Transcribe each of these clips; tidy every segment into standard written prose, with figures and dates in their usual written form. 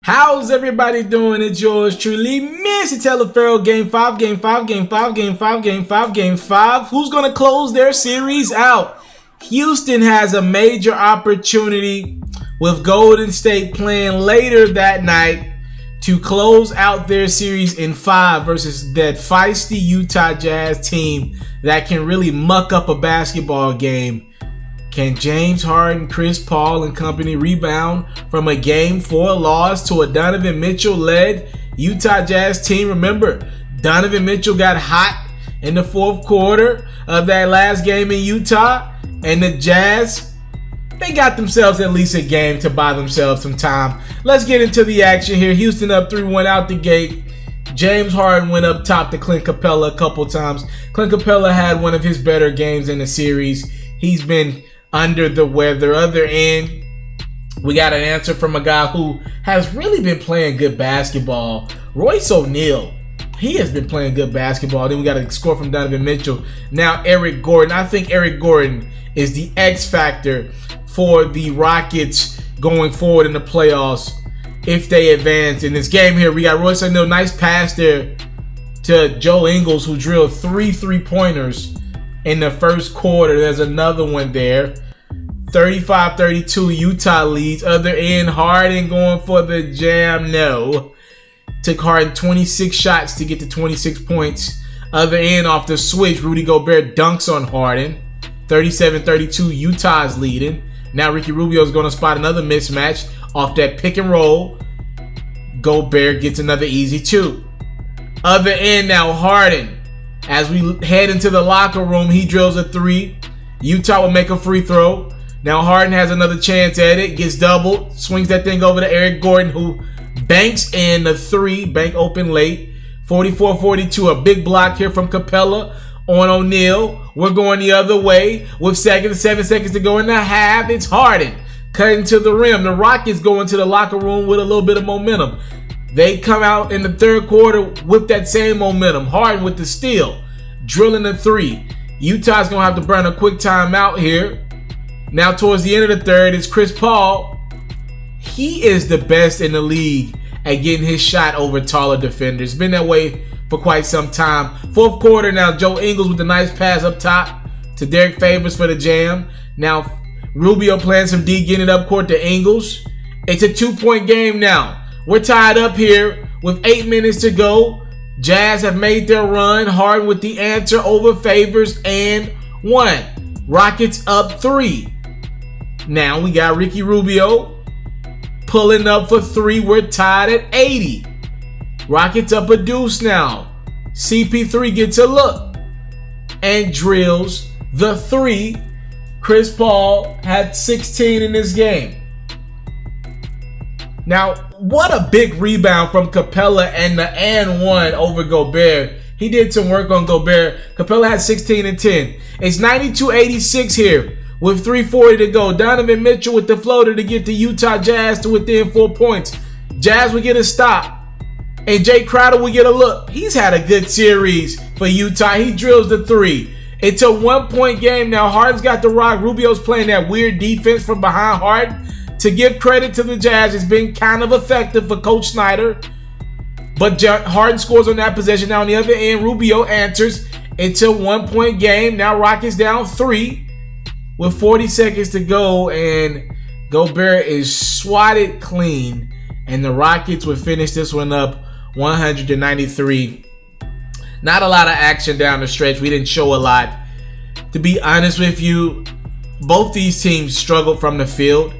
How's everybody doing? It's yours truly, Mr.Taliaferro. Game 5, Game 5, Game 5, Game 5, Game 5, Game 5. Who's going to close their series out? Houston has a major opportunity with Golden State playing later that night to close out their series in 5 versus that feisty Utah Jazz team that can really muck up a basketball game. Can James Harden, Chris Paul, and company rebound from a Game 4 loss to a Donovan Mitchell-led Utah Jazz team? Remember, Donovan Mitchell got hot in the fourth quarter of that last game in Utah, and the Jazz, they got themselves at least a game to buy themselves some time. Let's get into the action here. Houston up 3-1 out the gate. James Harden went up top to Clint Capella a couple times. Clint Capella had one of his better games in the series. He's been under the weather. Other end, we got an answer from a guy who has really been playing good basketball. Royce O'Neal, he has been playing good basketball. Then we got a score from Donovan Mitchell. Now Eric Gordon. I think Eric Gordon is the X factor for the Rockets going forward in the playoffs if they advance in this game here. We got Royce O'Neal, nice pass there to Joe Ingles, who drilled 3 3-pointers in the first quarter. There's another one there. 35-32, Utah leads. Other end, Harden going for the jam. No. Took Harden 26 shots to get to 26 points. Other end, off the switch, Rudy Gobert dunks on Harden. 37-32, Utah's leading. Now Ricky Rubio is going to spot another mismatch off that pick and roll. Gobert gets another easy 2. Other end now, Harden. As we head into the locker room, he drills a 3. Utah will make a free throw. Now Harden has another chance at it. Gets doubled. Swings that thing over to Eric Gordon, who banks in the 3. Bank open late. 44-42. A big block here from Capella on O'Neal. We're going the other way with 7 seconds to go in the half. It's Harden cutting to the rim. The Rockets go into the locker room with a little bit of momentum. They come out in the third quarter with that same momentum. Harden with the steal, drilling a 3. Utah's going to have to burn a quick timeout here. Now towards the end of the third, it's Chris Paul. He is the best in the league at getting his shot over taller defenders. Been that way for quite some time. Fourth quarter now, Joe Ingles with a nice pass up top to Derek Favors for the jam. Now Rubio playing some D, getting it up court to Ingles. It's a 2-point game now. We're tied up here with 8 minutes to go. Jazz have made their run. Harden with the answer over Favors and 1. Rockets up 3. Now we got Ricky Rubio pulling up for 3. We're tied at 80. Rockets up a deuce now. CP3 gets a look and drills the 3. Chris Paul had 16 in this game. Now, what a big rebound from Capella and the and 1 over Gobert. He did some work on Gobert. Capella had 16 and 10. It's 92-86 here with 3:40 to go. Donovan Mitchell with the floater to get the Utah Jazz to within 4 points. Jazz will get a stop, and Jay Crowder will get a look. He's had a good series for Utah. He drills the 3. It's a 1-point game now. Harden's got the rock. Rubio's playing that weird defense from behind Harden. To give credit to the Jazz, it's been kind of effective for Coach Snyder. But Harden scores on that possession. Now on the other end, Rubio answers. It's a 1-point game. Now Rockets down 3 with 40 seconds to go. And Gobert is swatted clean. And the Rockets would finish this one up 100-93. Not a lot of action down the stretch. We didn't show a lot. To be honest with you, both these teams struggled from the field.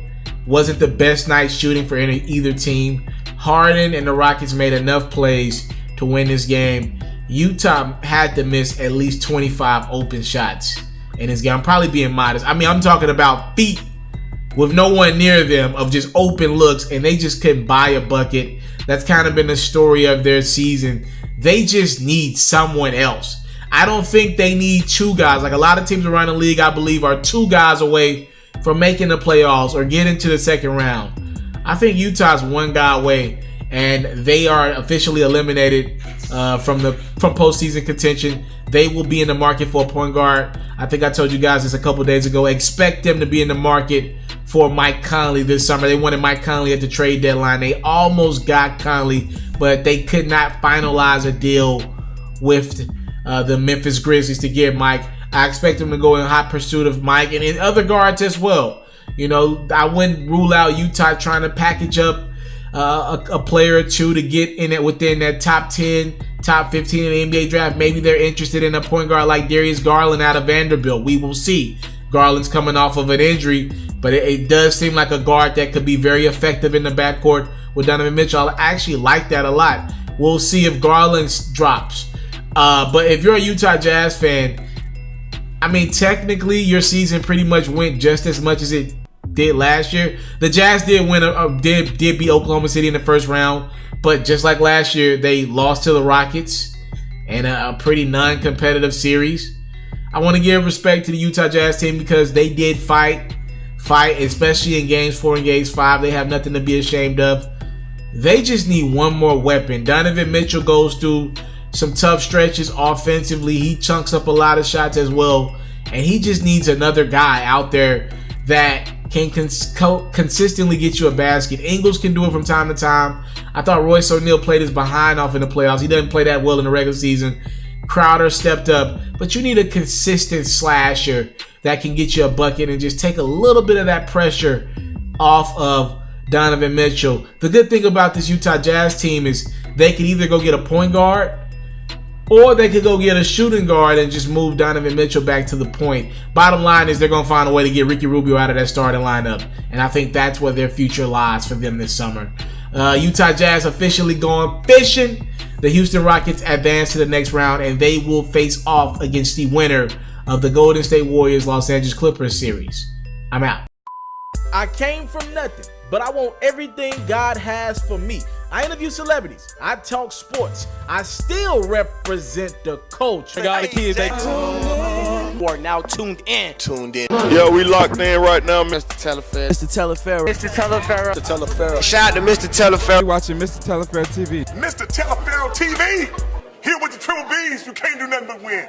Wasn't the best night shooting for either team. Harden and the Rockets made enough plays to win this game. Utah had to miss at least 25 open shots in this game. I'm probably being modest. I mean, I'm talking about feet with no one near them of just open looks, and they just couldn't buy a bucket. That's kind of been the story of their season. They just need someone else. I don't think they need 2 guys. Like a lot of teams around the league, I believe, are 2 guys away from making the playoffs or getting to the second round. I think Utah's 1 guy away, and they are officially eliminated from postseason contention. They will be in the market for a point guard. I think I told you guys this a couple days ago. Expect them to be in the market for Mike Conley this summer. They wanted Mike Conley at the trade deadline. They almost got Conley, but they could not finalize a deal with the Memphis Grizzlies to get Mike. I expect them to go in hot pursuit of Mike and in other guards as well. You know, I wouldn't rule out Utah trying to package up a player or two to get in it within that top 10, top 15 in the NBA draft. Maybe they're interested in a point guard like Darius Garland out of Vanderbilt. We will see. Garland's coming off of an injury, but it does seem like a guard that could be very effective in the backcourt with Donovan Mitchell. I actually like that a lot. We'll see if Garland drops. But if you're a Utah Jazz fan, I mean, technically your season pretty much went just as much as it did last year. The Jazz did win, did beat Oklahoma City in the first round, but just like last year, they lost to the Rockets in a pretty non-competitive series. I want to give respect to the Utah Jazz team because they did fight, especially in games 4 and games 5. They have nothing to be ashamed of. They just need one more weapon. Donovan Mitchell goes through some tough stretches offensively. He chunks up a lot of shots as well, and he just needs another guy out there that can consistently get you a basket. Ingles can do it from time to time. I thought Royce O'Neal played his behind off in the playoffs. He doesn't play that well in the regular season. Crowder stepped up, but you need a consistent slasher that can get you a bucket and just take a little bit of that pressure off of Donovan Mitchell. The good thing about this Utah Jazz team is they can either go get a point guard or they could go get a shooting guard and just move Donovan Mitchell back to the point. Bottom line is they're going to find a way to get Ricky Rubio out of that starting lineup, and I think that's where their future lies for them this summer. Utah Jazz officially going fishing. The Houston Rockets advance to the next round, and they will face off against the winner of the Golden State Warriors Los Angeles Clippers series. I'm out. I came from nothing, but I want everything God has for me. I interview celebrities. I talk sports. I still represent the culture. I got the kids. You are now tuned in. Yeah, we locked in right now, Mr.Taliaferro. Mr.Taliaferro. Mr.Taliaferro. Mr. Shout out to Mr. Taliaferro. You're watching Mr.Taliaferro TV. Mr. Taliaferro TV, here with the triple B's, you can't do nothing but win.